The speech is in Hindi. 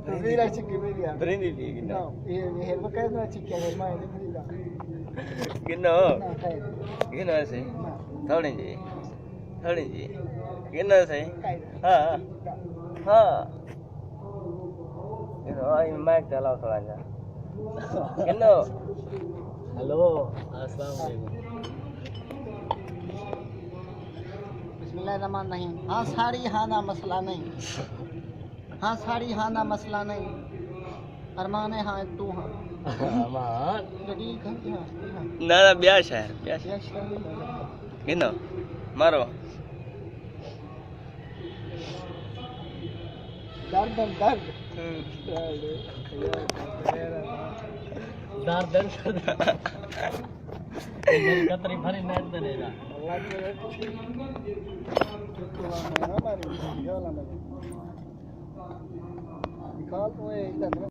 Vira chique vira. Prendi di ginno. No, ये वो कैसे ना chique है मैं नहीं vira. Ginno. ना है. Ginno से ना. थोड़ी जी ginno से काय. हाँ हाँ ginno आई माइक चलाओ थोड़ा सा ginno हेलो अस्सलाम वालेकुम बिस्मिल्लाहिर्रहमानिर्रहीम. हाँ साड़ी हाँ ना मसला नहीं. हाँ साड़ी हाँ ना मसला नहीं. अरमान है हाँ तू हाँ. अमान जड़ी हाँ हाँ. ना ना ब्याह है या शादी. गिनो मारो दर्द दर्द. दार दर मेरी कतरी भरी नेट देगा अल्लाह के हमारी निकाल तो इधर